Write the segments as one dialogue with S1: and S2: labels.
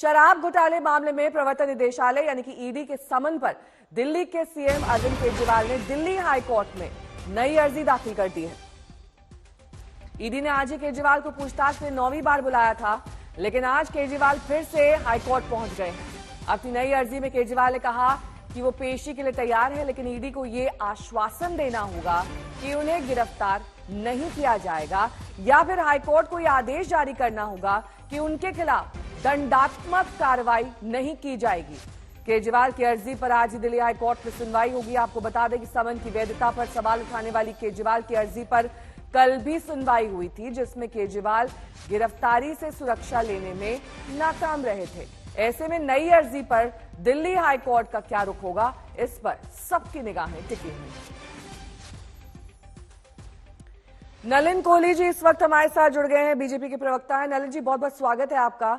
S1: शराब घोटाले मामले में प्रवर्तन निदेशालय यानी कि ईडी के समन पर दिल्ली के सीएम अरविंद केजरीवाल ने दिल्ली हाई कोर्ट में नई अर्जी दाखिल कर दी है। ईडी ने आज ही केजरीवाल को पूछताछ में 9वीं बार बुलाया था, लेकिन आज केजरीवाल फिर से हाई कोर्ट पहुंच गए हैं। अपनी नई अर्जी में केजरीवाल ने कहा कि वो पेशी के लिए तैयार है, लेकिन ईडी को ये आश्वासन देना होगा कि उन्हें गिरफ्तार नहीं किया जाएगा या फिर हाईकोर्ट को यह आदेश जारी करना होगा कि उनके खिलाफ दंडात्मक कार्रवाई नहीं की जाएगी। केजरीवाल की अर्जी पर आज दिल्ली हाई कोर्ट में सुनवाई होगी। आपको बता दें कि समन की वैधता पर सवाल उठाने वाली केजरीवाल की अर्जी पर कल भी सुनवाई हुई थी, जिसमें केजरीवाल गिरफ्तारी से सुरक्षा लेने में नाकाम रहे थे। ऐसे में नई अर्जी पर दिल्ली हाई कोर्ट का क्या रुख होगा, इस पर सबकी निगाहें टिकी हुई। नलिन कोहली जी इस वक्त हमारे साथ जुड़ गए हैं, बीजेपी के प्रवक्ता हैं। नलिन जी, बहुत बहुत स्वागत है आपका।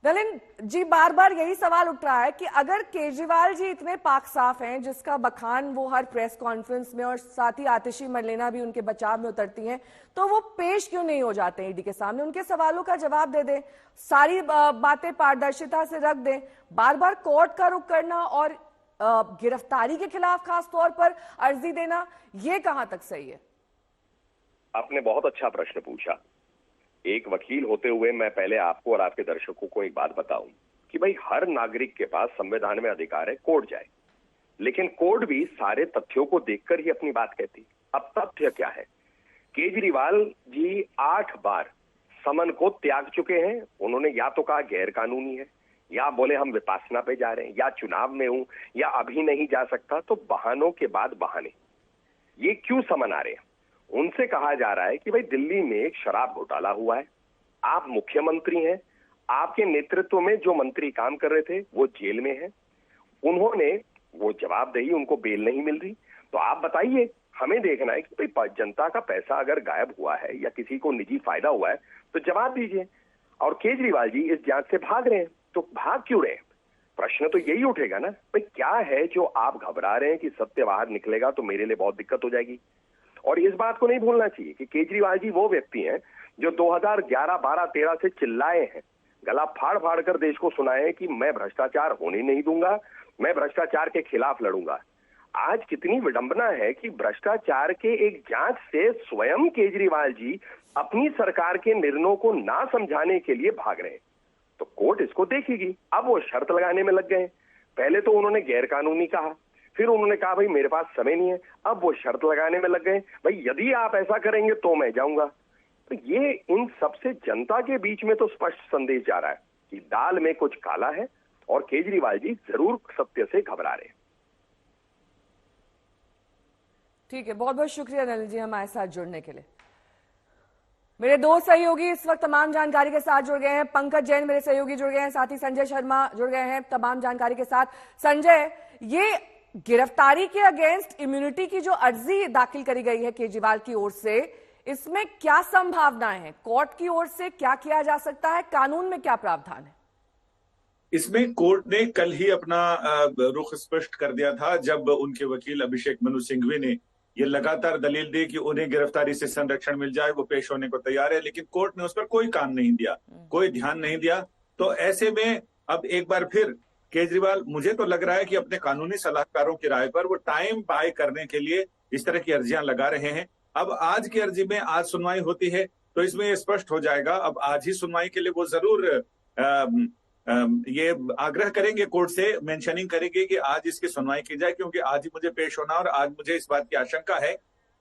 S1: नलिन जी, बार बार यही सवाल उठ रहा है कि अगर केजरीवाल जी इतने पाक साफ हैं, जिसका बखान वो हर प्रेस कॉन्फ्रेंस में और साथ ही आतिशी मरलेना भी उनके बचाव में उतरती हैं, तो वो पेश क्यों नहीं हो जाते हैं ईडी के सामने? उनके सवालों का जवाब दे दें, सारी बातें पारदर्शिता से रख दें। बार बार कोर्ट का रुख करना और गिरफ्तारी के खिलाफ खास तौर पर अर्जी देना, ये कहां तक सही है?
S2: आपने बहुत अच्छा प्रश्न पूछा। एक वकील होते हुए मैं पहले आपको और आपके दर्शकों को एक बात बताऊं कि भाई हर नागरिक के पास संविधान में अधिकार है कोर्ट जाए, लेकिन कोर्ट भी सारे तथ्यों को देखकर ही अपनी बात कहती। अब तथ्य क्या है? केजरीवाल जी 8 बार समन को त्याग चुके हैं। उन्होंने या तो कहा गैर कानूनी है, या बोले हम विपासना पे जा रहे हैं, या चुनाव में हूं, या अभी नहीं जा सकता। तो बहानों के बाद बहाने। ये क्यों समन आ रहे हैं? उनसे कहा जा रहा है कि भाई दिल्ली में एक शराब घोटाला हुआ है, आप मुख्यमंत्री हैं, आपके नेतृत्व में जो मंत्री काम कर रहे थे वो जेल में हैं, उन्होंने वो जवाबदेही, उनको बेल नहीं मिल रही। तो आप बताइए, हमें देखना है कि भाई जनता का पैसा अगर गायब हुआ है या किसी को निजी फायदा हुआ है तो जवाब दीजिए। और केजरीवाल जी इस जांच से भाग रहे हैं, तो भाग क्यों रहे हैं? प्रश्न तो यही उठेगा ना, भाई क्या है जो आप घबरा रहे हैं कि सत्य बाहर निकलेगा तो मेरे लिए बहुत दिक्कत हो जाएगी। और इस बात को नहीं भूलना चाहिए कि केजरीवाल जी वो व्यक्ति हैं जो 2011, 12, 13 से चिल्लाए हैं, गला फाड़ फाड़ कर देश को सुनाए हैं कि मैं भ्रष्टाचार होने नहीं दूंगा, मैं भ्रष्टाचार के खिलाफ लड़ूंगा। आज कितनी विडंबना है कि भ्रष्टाचार के एक जांच से स्वयं केजरीवाल जी अपनी सरकार के निर्णयों को ना समझाने के लिए भाग रहे हैं। तो कोर्ट इसको देखेगी। अब वो शर्त लगाने में लग गए। पहले तो उन्होंने गैर कानूनी कहा, फिर उन्होंने कहा भाई मेरे पास समय नहीं है, अब वो शर्त लगाने में लग गए, भाई यदि आप ऐसा करेंगे तो मैं जाऊंगा। तो ये इन सबसे जनता के बीच में तो स्पष्ट संदेश जा रहा है कि दाल में कुछ काला है और केजरीवाल जी जरूर सत्य से घबरा रहे हैं।
S1: ठीक है, बहुत बहुत शुक्रिया नलिन जी हमारे साथ जुड़ने के लिए। मेरे दो सहयोगी इस वक्त तमाम जानकारी के साथ जुड़ गए हैं। पंकज जैन मेरे सहयोगी जुड़ गए हैं, साथ ही संजय शर्मा जुड़ गए हैं तमाम जानकारी के साथ। संजय, ये गिरफ्तारी के अगेंस्ट इम्यूनिटी की जो अर्जी दाखिल करी गई है केजरीवाल की ओर से, इसमें क्या संभावनाएं हैं? कोर्ट की ओर से क्या किया जा सकता है? कानून में क्या प्रावधान है?
S3: इसमें कोर्ट ने कल ही अपना रुख स्पष्ट कर दिया था, जब उनके वकील अभिषेक मनु सिंघवी ने ये लगातार दलील दी कि उन्हें गिरफ्तारी से संरक्षण मिल जाए, वो पेश होने को तैयार है, लेकिन कोर्ट ने उस पर कोई कान नहीं दिया, कोई ध्यान नहीं दिया। तो ऐसे में अब एक बार फिर केजरीवाल, मुझे तो लग रहा है कि अपने कानूनी सलाहकारों की राय पर वो टाइम बाय करने के लिए इस तरह की अर्जियां लगा रहे हैं। अब आज की अर्जी में आज सुनवाई होती है तो इसमें ये स्पष्ट हो जाएगा। अब आज ही सुनवाई के लिए वो जरूर ये आग्रह करेंगे, कोर्ट से मेंशनिंग करेंगे कि आज इसकी सुनवाई की जाए, क्योंकि आज ही मुझे पेश होना और आज मुझे इस बात की आशंका है,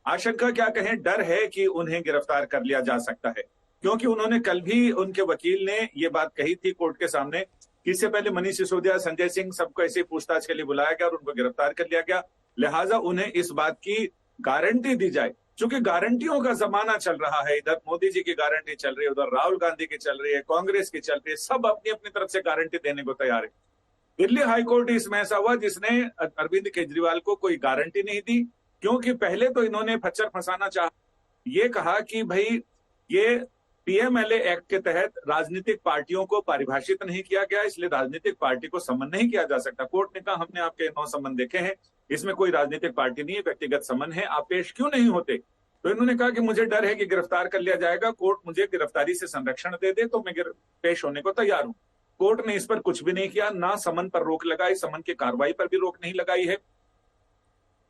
S3: आशंका क्या कहें, डर है कि उन्हें गिरफ्तार कर लिया जा सकता है। क्योंकि उन्होंने कल भी, उनके वकील ने ये बात कही थी कोर्ट के सामने कि इससे पहले मनीष सिसोदिया, संजय सिंह, सबको ऐसे पूछताछ के लिए बुलाया गया और उनको गिरफ्तार कर लिया गया। लिहाजा उन्हें इस बात की गारंटी दी जाए, क्योंकि गारंटियों का जमाना चल रहा है। इधर मोदी जी की गारंटी चल रही है, उधर राहुल गांधी की चल रही है, कांग्रेस की चल रही है, सब अपनी अपनी तरफ से गारंटी देने को तैयार है। दिल्ली हाईकोर्ट इसमें ऐसा हुआ जिसने अरविंद केजरीवाल को कोई गारंटी नहीं दी, क्योंकि पहले तो इन्होंने फच्चर फंसाना चाहा, ये कहा कि भाई ये पीएमएलए एक्ट के तहत राजनीतिक पार्टियों को परिभाषित नहीं किया गया, इसलिए राजनीतिक पार्टी को समन नहीं किया जा सकता। कोर्ट ने कहा हमने आपके 9 समन देखे हैं, इसमें कोई राजनीतिक पार्टी नहीं है, व्यक्तिगत समन है, आप पेश क्यों नहीं होते? तो इन्होंने कहा कि मुझे डर है कि गिरफ्तार कर लिया जाएगा, कोर्ट मुझे गिरफ्तारी से संरक्षण दे दे तो मैं पेश होने को तैयार हूं। कोर्ट ने इस पर कुछ भी नहीं किया, ना समन पर रोक लगाई, समन की कार्रवाई पर भी रोक नहीं लगाई है।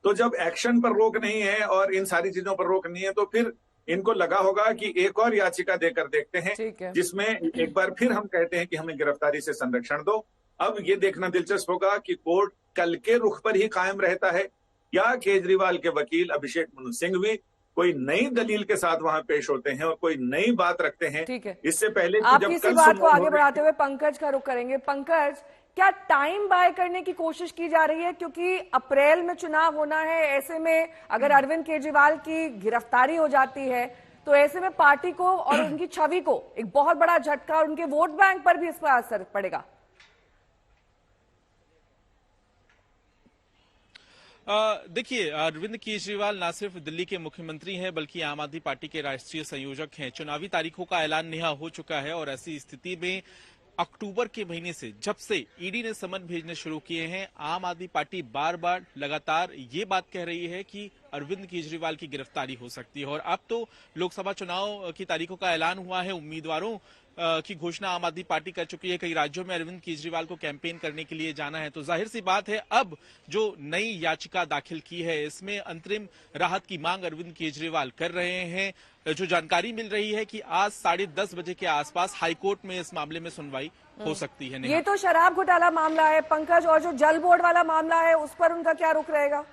S3: तो जब एक्शन पर रोक नहीं है और इन सारी चीजों पर रोक नहीं है, तो फिर इनको लगा होगा कि एक और याचिका देकर देखते हैं, जिसमें एक बार फिर हम कहते हैं कि हमें गिरफ्तारी से संरक्षण दो। अब ये देखना दिलचस्प होगा कि कोर्ट कल के रुख पर ही कायम रहता है या केजरीवाल के वकील अभिषेक मनु सिंघवी कोई नई दलील के साथ वहां पेश होते हैं और कोई नई बात रखते हैं।
S1: ठीक है,
S3: इससे पहले
S1: आप किसी बात को आगे बढ़ाते हुए पंकज का रुख करेंगे। पंकज, क्या टाइम बाय करने की कोशिश की जा रही है? क्योंकि अप्रैल में चुनाव होना है, ऐसे में अगर अरविंद केजरीवाल की गिरफ्तारी हो जाती है तो ऐसे में पार्टी को और उनकी छवि को एक बहुत बड़ा झटका और उनके वोट बैंक पर भी इसका असर पड़ेगा।
S4: देखिए, अरविंद केजरीवाल न सिर्फ दिल्ली के मुख्यमंत्री हैं बल्कि आम आदमी पार्टी के राष्ट्रीय संयोजक हैं। चुनावी तारीखों का ऐलान नेहा हो चुका है और ऐसी स्थिति में अक्टूबर के महीने से जब से ईडी ने समन भेजने शुरू किए हैं, आम आदमी पार्टी बार बार लगातार ये बात कह रही है कि अरविंद केजरीवाल की गिरफ्तारी हो सकती है। और अब तो लोकसभा चुनाव की तारीखों का ऐलान हुआ है, उम्मीदवारों की घोषणा आम आदमी पार्टी कर चुकी है। कई राज्यों में अरविंद केजरीवाल को कैंपेन करने के लिए जाना है, तो जाहिर सी बात है अब जो नई याचिका दाखिल की है इसमें अंतरिम राहत की मांग अरविंद केजरीवाल कर रहे हैं। जो जानकारी मिल रही है कि आज 10:30 बजे के आसपास हाईकोर्ट में इस मामले में सुनवाई हो सकती है।
S1: ये तो शराब घोटाला मामला है पंकज, और जो जल बोर्ड वाला मामला है उस पर उनका क्या रुख रहेगा?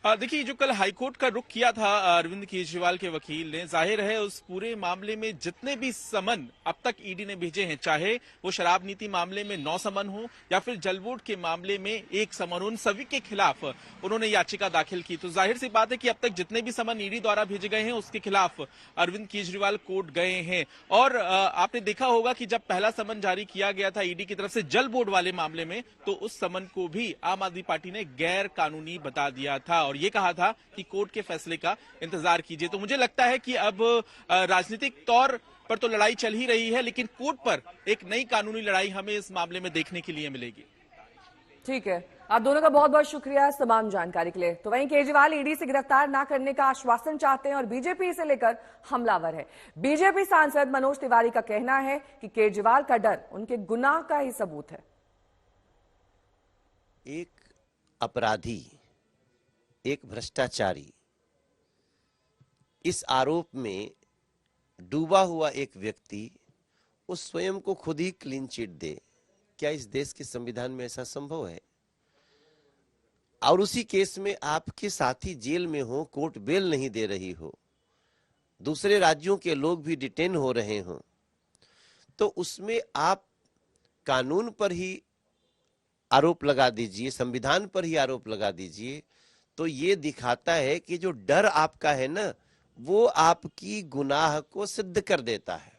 S4: देखिए, जो कल हाईकोर्ट का रुख किया था अरविंद केजरीवाल के वकील ने, जाहिर है उस पूरे मामले में जितने भी समन अब तक ईडी ने भेजे हैं, चाहे वो शराब नीति मामले में 9 समन हो या फिर जल बोर्ड के मामले में 1 समन, उन सभी के खिलाफ उन्होंने याचिका दाखिल की। तो जाहिर सी बात है कि अब तक जितने भी समन ईडी द्वारा भेजे गए हैं उसके खिलाफ अरविंद केजरीवाल कोर्ट गए हैं। और आपने देखा होगा कि जब पहला समन जारी किया गया था ईडी की तरफ से जल बोर्ड वाले मामले में, तो उस समन को भी आम आदमी पार्टी ने गैर कानूनी बता दिया था और ये कहा था कि कोर्ट के फैसले का इंतजार कीजिए। तो मुझे लगता है कि अब राजनीतिक तौर पर तो लड़ाई चल ही रही है, लेकिन कोर्ट पर एक नई कानूनी लड़ाई हमें इस मामले में देखने के लिए मिलेगी।
S1: ठीक है, आप दोनों का बहुत बहुत शुक्रिया इस तमाम जानकारी के लिए। तो वहीं केजरीवाल ईडी से गिरफ्तार ना करने का आश्वासन चाहते हैं और बीजेपी इसे लेकर हमलावर है। बीजेपी सांसद मनोज तिवारी का कहना है कि केजरीवाल का डर उनके गुनाह का ही सबूत है।
S5: एक अपराधी, एक भ्रष्टाचारी, इस आरोप में डूबा हुआ एक व्यक्ति उस स्वयं को खुद ही क्लीन चिट दे, क्या इस देश के संविधान में ऐसा संभव है? और उसी केस में आपके साथी जेल में हो, कोर्ट बेल नहीं दे रही हो, दूसरे राज्यों के लोग भी डिटेन हो रहे हो, तो उसमें आप कानून पर ही आरोप लगा दीजिए, संविधान पर ही आरोप लगा दीजिए। तो ये दिखाता है कि जो डर आपका है ना, वो आपकी गुनाह को सिद्ध कर देता है।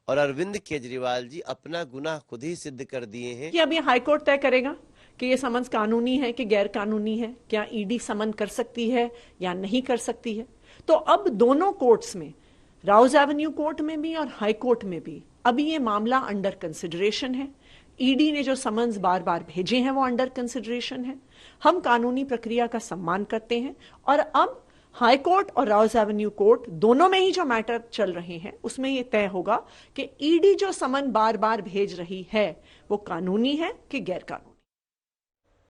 S5: और अरविंद केजरीवाल जी अपना गुनाह खुद ही सिद्ध कर दिए हैं।
S6: कि अब ये हाईकोर्ट तय करेगा कि ये समन्स कानूनी है कि गैर कानूनी है, क्या ईडी समन कर सकती है या नहीं कर सकती है। तो अब दोनों कोर्ट्स में, राउज एवेन्यू कोर्ट में भी और हाई कोर्ट में भी, अभी ये मामला अंडर कंसिडरेशन है। ईडी ने जो समन्स बार बार भेजे हैं वो अंडर कंसिडरेशन है। हम कानूनी प्रक्रिया का सम्मान करते हैं और अब हाई कोर्ट और राउज एवेन्यू कोर्ट दोनों में ही जो मैटर चल रहे हैं उसमें ये तय होगा कि ईडी जो समन बार बार भेज रही है वो कानूनी है कि गैर कानूनी।